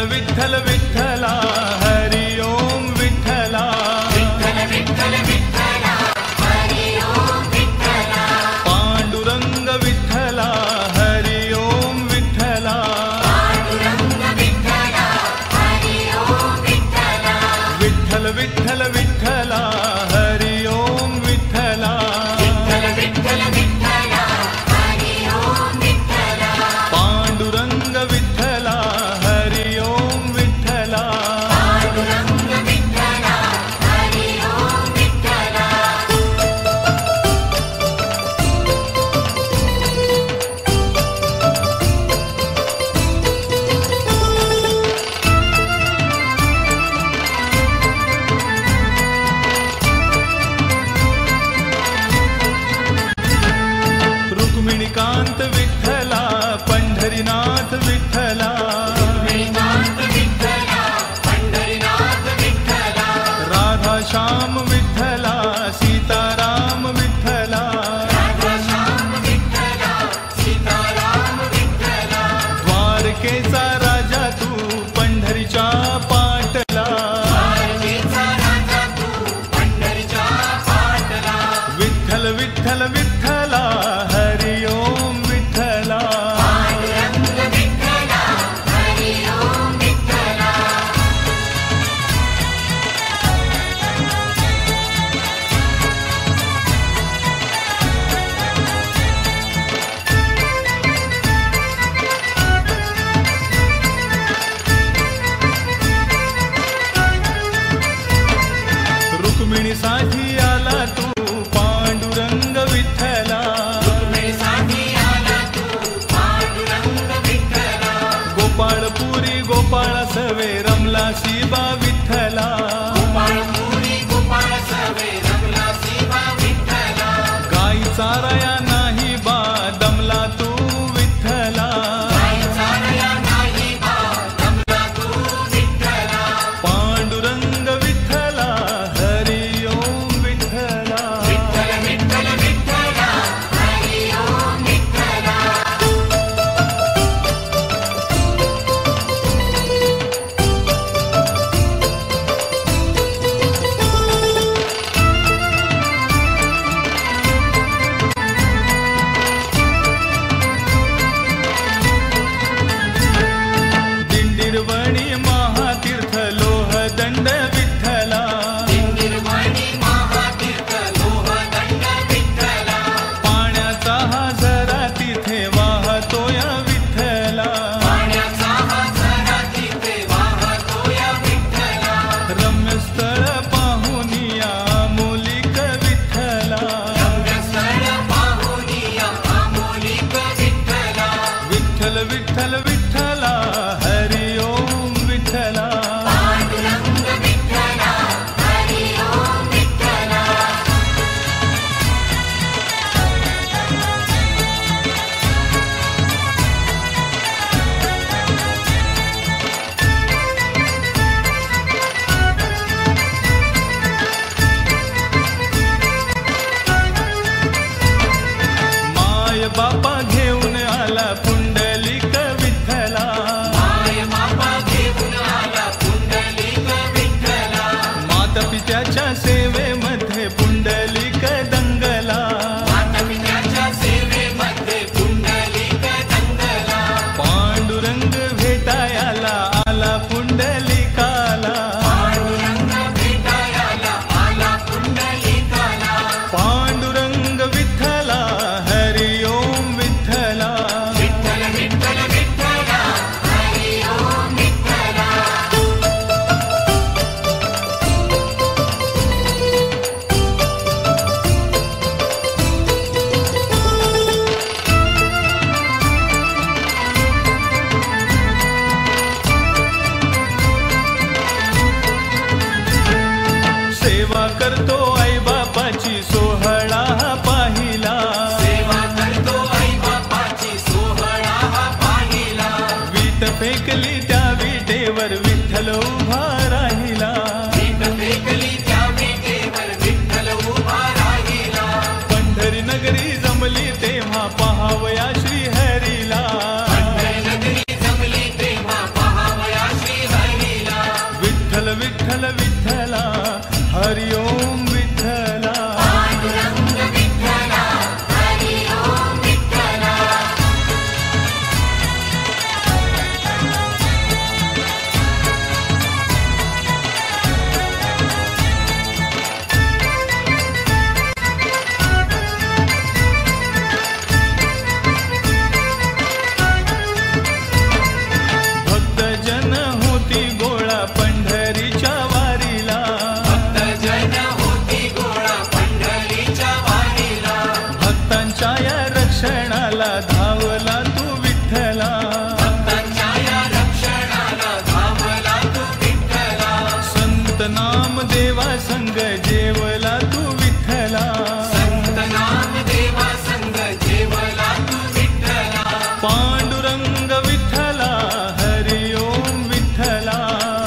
विठ्ठल विठ्ठला हरि ओम विठ्ठला विठ्ठल विठ्ठल विठ्ठला हरि ओम विठ्ठला पांडुरंग विठ्ठला हरि ओम विठ्ठला पांडुरंग विठ्ठला हरि ओम विठ्ठला विठ्ठल विठ्ठल विठ्ठला हरि ओम विठ्ठला विठ्ठल विठ्ठल विठ्ठला हरि ओम विठ्ठला पांडुरंग विठ्ठला हरि ओम विठ्ठला पांडुरंग विठ्ठला हरि ओम विठ्ठला रुक्मिणीकांत विठ्ठला पंढरीनाथ विठ्ठला रुक्मिणीकांत विठ्ठला पंढरीनाथ विठ्ठला राधा श्याम विठ्ठला सीताराम विठ्ठला राधाश्याम विठ्ठला सीताराम विठ्ठला द्वारकेचा राजा तू पंढरीच्या पाटला द्वारकेचा राजा तू पंढरीच्या पाटला विठ्ठल विठ्ठल विठ्ठला हरि ओम विठ्ठला पांडुरंग विठ्ठला हरि ओम विठ्ठला रुक्मिणीसाठी आला तू पांडुरंग विठ्ठला रुक्मिणीसाठी आला तू पांडुरंग विठ्ठला गोपाळपुरी गोपाळ सवे रमला शिबा विठ्ठला गोपाळपुरी गोपाळ सवे रमला शिवा विठ्ठला गाई चाराया नाही बा दमला तू विठ्ठला गाई चारया नाही बा दमला तू विठ्ठला पांडुरंग विठ्ठला हरि ओम विठ्ठला विठ्ठल विठ्ठल विठ्ठला हरि ओम विठ्ठला पांडुरंग विठ्ठला हरि ओम विठ्ठला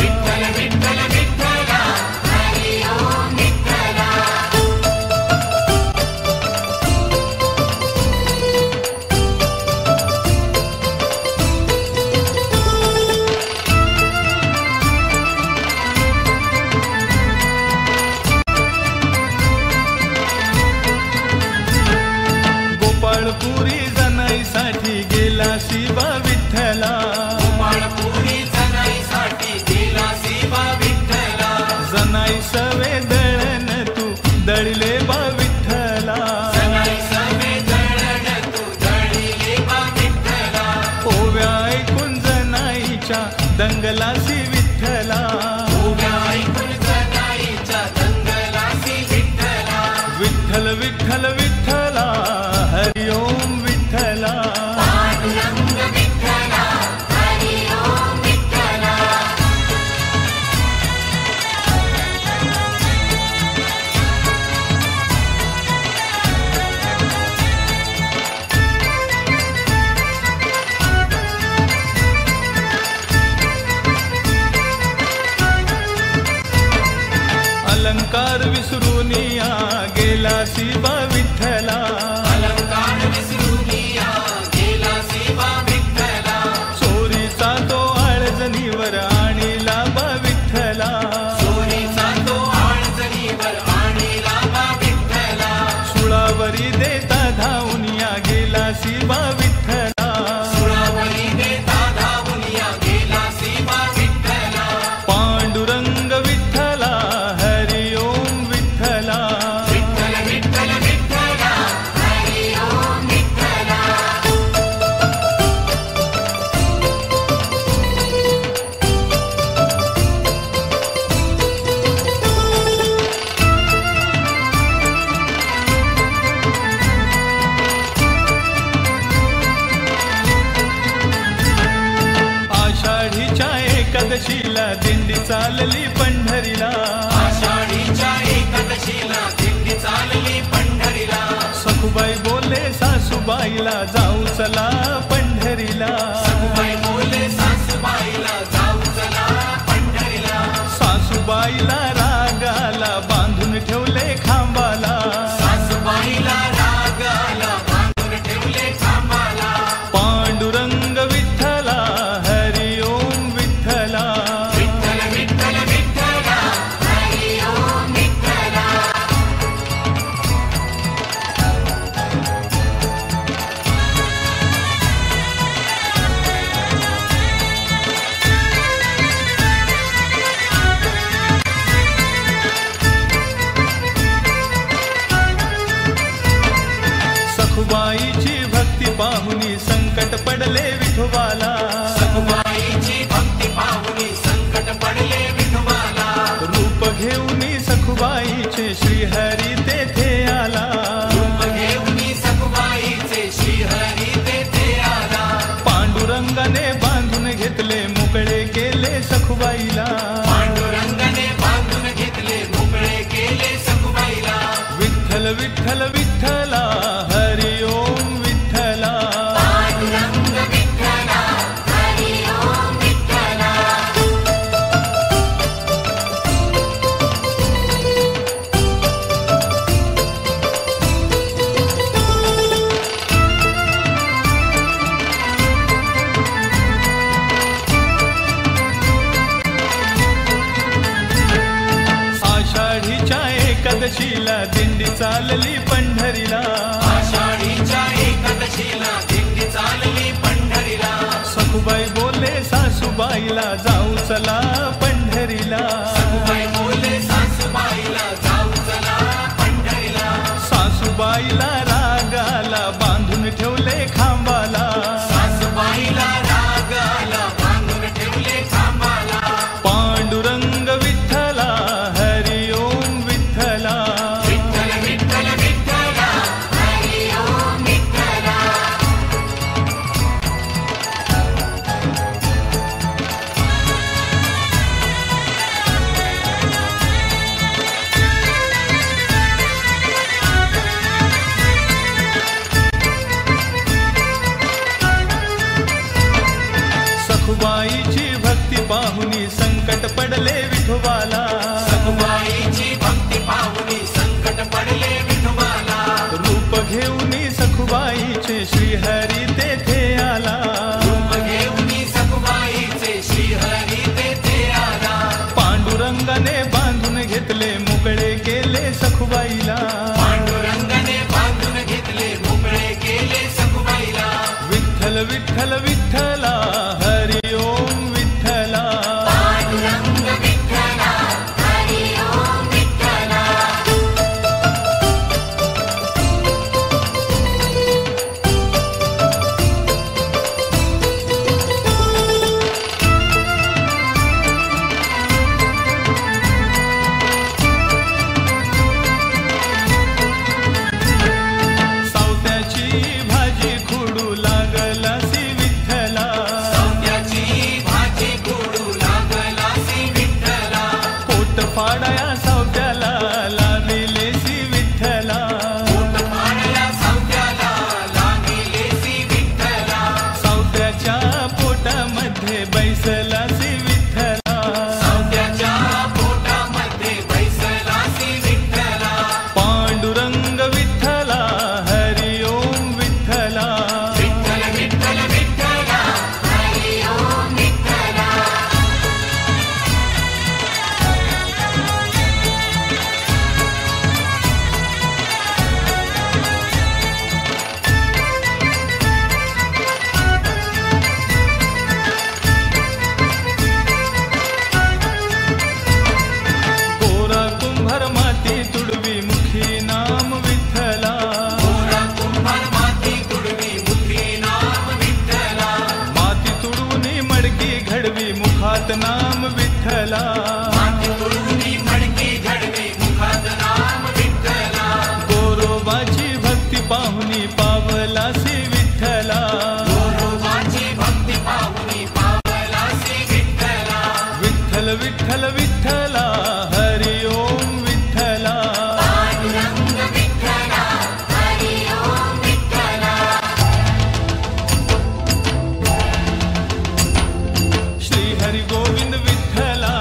विठ्ठल विठ्ठल विठ्ठला हरि ओम विठ्ठला गोपाळपुरी जनाईसाठी गेला शिवा विठ्ठला गोपाळपुरी जनाईसाठी गेला शिवा विठ्ठला जनाई सवे दळण तू दळले बा विठ्ठला जनाई सवे दळण तू दळिले बा विठ्ठला ओव्या ऐकून जनाईच्या दंगलासी विठ्ठला उभ्या ऐकून जनाईच्या दंगलासी विठ्ठला विठ्ठल विठ्ठल विठ्ठला हरि ओम विठ्ठला पांडुरंग विठ्ठला हरि ओम विठ्ठला अलंकार विसरून या गेला शिवा विठ्ठला अलंकार विसरून या गेला शिवा विठ्ठला चोरीचा तो आळजणीवर आणीला बा विठ्ठला चोरीचा तो आळजणीवर आणीला बा विठ्ठला सुळावरी देता धावून या गेला शिवा विठ्ठला सुळावरी देता धावून या गेला शिवा विठ्ठला पांडुरंग विठ्ठला हरि ओम विठ्ठला विठ्ठल विठ्ठल विठ्ठला हरि ओम विठ्ठला आषाढीच्या एकादशीला दिंडी चालली पंढरीला आषाढीच्या एकादशीला दिंडी चालली पंढरीला सखुबाई बोले सासूबाईला जाऊ चला पंढरीला सखुबाई बोले सासूबाईला जाऊ चला पंढरीला सासूबाईला रागाला बांधून ठेवले खांबाला सासूबाईला रागाला बांधून ठेवले खांबाला पांडुरंग विठ्ठला हरि ओम विठ्ठला विठ्ठल विठ्ठल विठ्ठला हरि ओम विठ्ठला सखुबाईची भक्ती पाहुनी संकट पडले विठोबाला सखुबाईची भक्ती पाहुनी संकट पडले विठोबाला रूप घेऊनी सखुबाईचे श्रीहरी तेथे आला रूप घेऊनी सखुबाईचे श्रीहरी तेथे आला पांडुरंगाने बांधून घेतले मोकळे केले सखुबाईला पांडुरंगाने बांधून घेतले मोकळे केले सखुबाईला विठ्ठल विठ्ठल विठ्ठला हरि ओम विठ्ठला पांडुरंग विठ्ठला हरि ओम विठ्ठला आषाढीच्या एकादशीला दिंडी चालली पंढरीला आषाढीच्या एकादशीला दिंडी चालली पंढरीला सखुबाई बोले सासूबाईला जाऊ चला पंढरीला सखुबाई बोले सासूबाईला जाऊ चला पंढरीला सासूबाईला रागाला बांधून ठेवले खांबाला सासूबाईला रागाला बांधून ठेवले खांबाला पांडुरंग विठ्ठला हरि ओम विठ्ठला विठ्ठल विठ्ठल विठ्ठला हरि ओम विठ्ठला सखुबाईची भक्ती पाहुनी संकट पडले विठोबाला सखुबाईची भक्ती पाहुनी संकट पडले विठोबाला रूप घेऊनी सखुबाईचे श्रीहरी तेथे आला रूप घेऊनी सखुबाईचे श्रीहरी तेथे आला पांडुरंगाने बांधून घेतले मोकळे केले सखुबाईला पांडुरंगाने बांधून घेतले मोकळे केले सखुबाईला विठ्ठल विठ्ठल विठ्ठला हरि ओम विठ्ठला पांडुरंग विठ्ठला हरी ओम विठ्ठला सावत्याची भाजी खुडू लागलासी विठ्ठला सौंद्याची भाजी गोडू लागलासी विठ्ठला पोट फाडाया सावत्याला लाविलेसी विठ्ठला पोट पाडया सौंद्याला लागिलेसी विठ्ठला सावत्याच्या पोटामध्ये बैसलासी विठ्ठला सौंद्याच्या पोटामध्ये बैसलासी विठ्ठला पांडुरंग विठ्ठला हरि ओम विठ्ठला विठ्ठल विठ्ठल विठ्ठला हरी ओम विठ्ठला कोरा कुंभार माती तुडवी मुखी नाम विठ्ठला गोरा कुंभार माती तुडवी मुखी नाम विठ्ठला माती तुडवून मडकी घडवी मुखात नाम विठ्ठला माती तुडवी मडकी घडवी मुखात नाम विठ्ठला गोरोबाची भक्ती पाहुनी पावलासी विठ्ठला गोरोबाची भक्ती पाहुनी पावलासी विठ्ठला विठ्ठल विठ्ठल विठ्ठला हरि ओम विठ्ठला पांडुरंग विठ्ठला हरी ओम विठ्ठला श्री हरि गोविंद विठ्ठला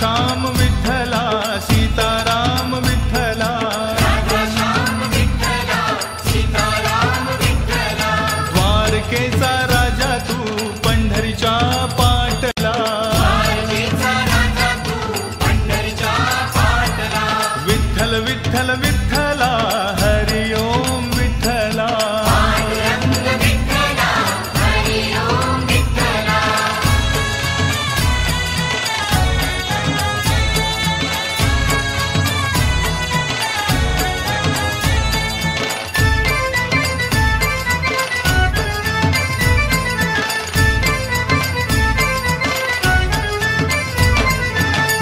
श्याम विठ्ठला सीताराम विठ्ठला राधाश्याम विठ्ठला सीताराम विठ्ठला द्वारकेचा राजा तू पंढरीच्या पाटला द्वारकेचा राजा तू पंढरीच्या पाटला विठ्ठल विठ्ठल विठ्ठला हरि ओम विठ्ठला पांडुरंग विठ्ठला हरि ओम विठ्ठला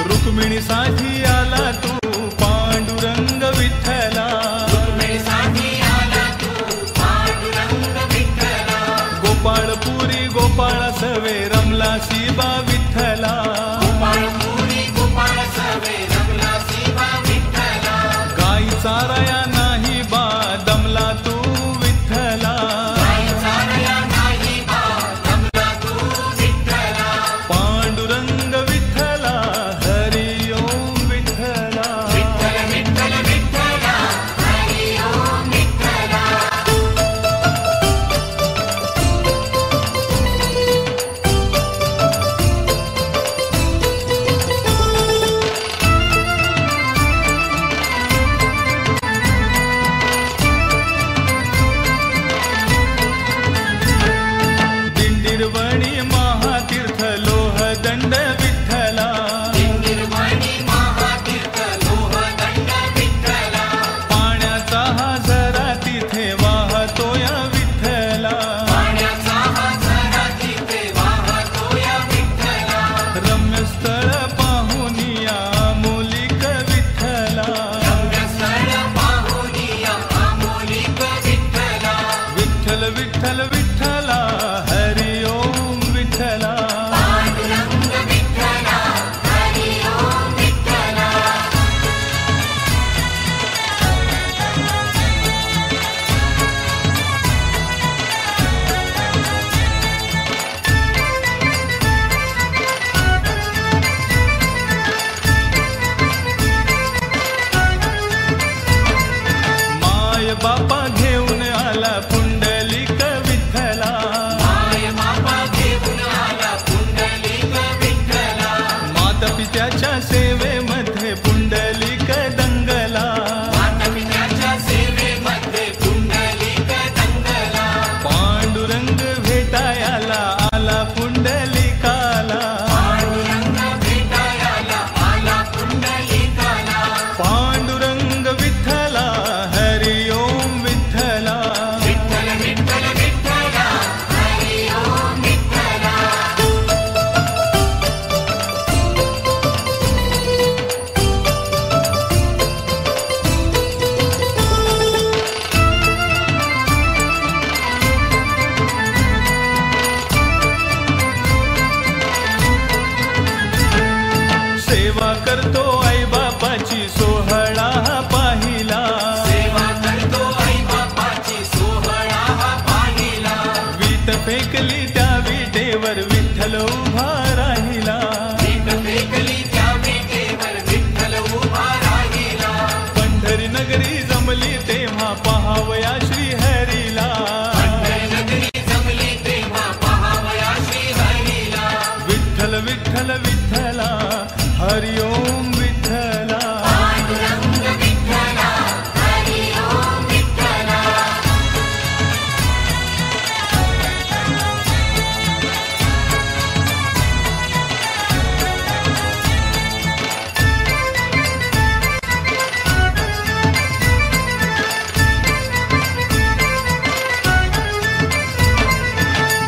रुक्मिणीसाठी आला तू पांडुरंग विठ्ठला रुक्मिणीसाठी आला तू पांडुरंग विठ्ठला गोपाळपुरी गोपाळ सवे रमला शिबा विठ्ठला गोपाळपुरी गोपाळ सवे रमला शिवा विठ्ठला गाई चाराया नाही बा दमला तू विठ्ठला गाई चारया नाही बा दमला तू विठ्ठला पांडुरंग विठ्ठला हरि ओम विठ्ठला विठ्ठल विठ्ठल विठ्ठला हरि ओम विठ्ठला दिंडीरवणी महातीर्थ लोहदंड विठ्ठला निर्वाणी महातीर्थ लोहदंड विठ्ठला पाण्याचा हा झरा तिथे वाहतोय विठ्ठला पाण्याचा हा झरा तिथे वाहतोया विठ्ठला रम्य स्थळ पाहुनिया मोलिक विठ्ठला रम्यस्थळ पाहुनिया आमोलिक विठ्ठला विठ्ठल विठ्ठल विठ्ठला हरि ओम विठ्ठला पांडुरंग विठ्ठला हरि ओम विठ्ठला माय बापा घेऊन आला पुंडलिक विठ्ठला माय बापा घेऊन आला पुंडलिक विठ्ठला माता पित्याच्या सेवेमध्ये पुंडलिक दंगला मातापित्याच्या सेवेमध्ये पुंडलिक दंगला पांडुरंग भेटायला आला पुंडलिकाला पांडुरंग भेटायला आला पुंडलिकाला पांडुरंग विठ्ठला हरि ओम विठ्ठला विठ्ठल विठ्ठल विठ्ठला हरि ओम विठ्ठला सेवा करतो आई बापाची सोहळा पाहिला सेवा करतो आई बापाची सोहळा हा पाहिला वीट फेकली त्या विटेवर विठ्ठल उभा राहिला वीट फेकली त्या विटेवर विठ्ठल उभा राहिला पंढरी नगरी जमली तेव्हा पहावया श्रीहरीला पंढरनगरी जमली तेव्हा पहावया श्रीहरीला विठ्ठल विठ्ठल विठ्ठला हरि ओम विठ्ठला पांडुरंग विठ्ठला हरि ओम विठ्ठला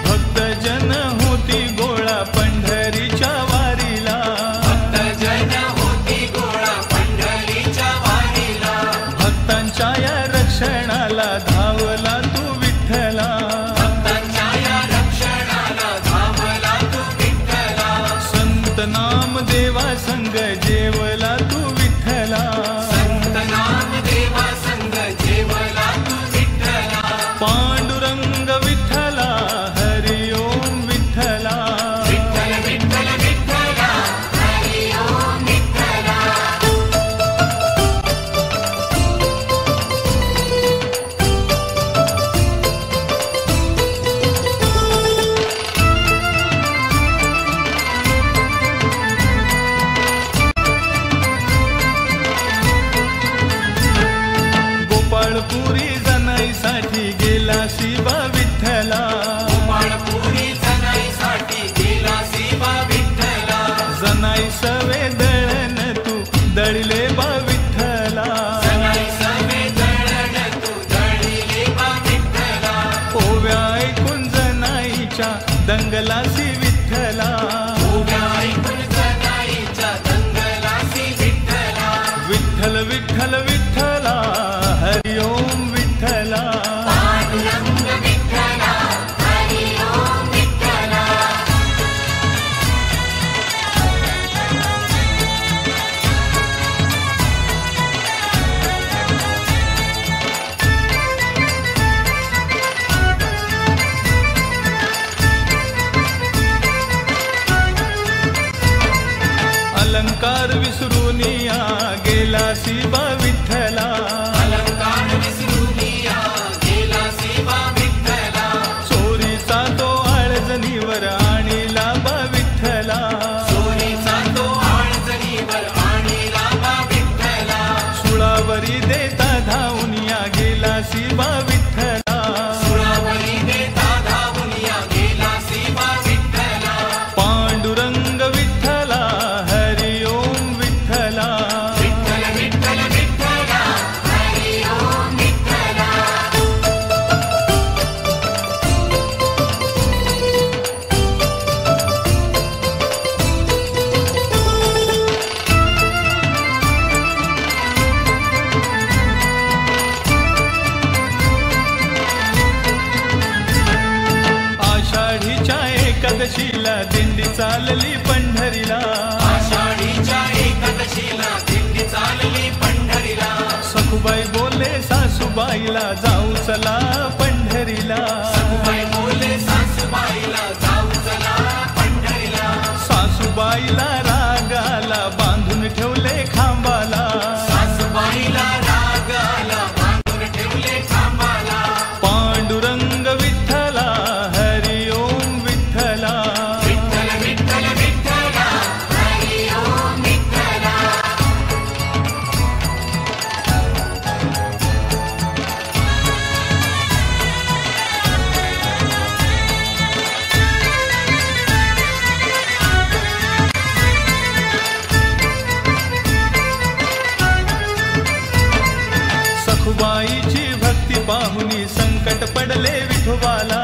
भक्तजन होती गोळा पंढरीच्या वारीला भक्तजन होती गोळा पंढरीच्या वारीला भक्तांच्या या रक्षणाला धावला तू विठ्ठला भक्तांच्या या रक्षणाला धावला तू विठ्ठला संत नाम देवा संग जेवला तू विठ्ठला संत नाम देवा संग जेवला तू विठ्ठला पांडुरंग विठ्ठला हरि ओम विठ्ठला विठ्ठल विठ्ठल विठ्ठला हरि ओम सवे दळण तू दळले बा विठ्ठला. सगळे सवे दळण तू दळिले बा विठ्ठला. ओव्या ऐकून जनाईच्या दंगलासी विठ्ठला. उभ्या ऐकून जनाईच्या दंगलासी विठ्ठला. विठ्ठल विठ्ठल विठ्ठला हरि ओम विठ्ठला. पांडुरंग विठ्ठला हरि ओम विठ्ठला. अलंकार विसरून या गेलासी बा विठ्ठला. अलंकार विसरून या गेलासी बा विठ्ठला. चोरीचा तो आळजणीवर आणीला बा विठ्ठला. चोरीचा तो आळजणीवर आणीला बा विठ्ठला. सुळावरी देता धावून या गेलासी बा विठ्ठला. सुळावरी देता धावून या गेलासी बा विठ्ठला. पांडुरंग विठ्ठला हरि ओम विठ्ठला. विठ्ठल विठ्ठल विठ्ठला हरि ओम विठ्ठला. आषाढीच्या एकादशीला दिंडी चालली पंढरीला. आषाढीच्या एकादशीला दिंडी चालली पंढरीला. सखुबाई बोले सासूबाईला जाऊ चला पंढरीला. सखुबाई बोले सासूबाईला जाऊ चला पंढरीला. सासूबाईला रागाला बांधून ठेवले खांबाला. सासूबाईला रागाला बांधून ठेवले खांबाला. पांडुरंग विठ्ठला हरि ओम विठ्ठला. विठ्ठल विठ्ठल विठ्ठला हरि ओम विठ्ठला. सखुबाईची भक्ती पाहुनी संकट पडले विठोबाला.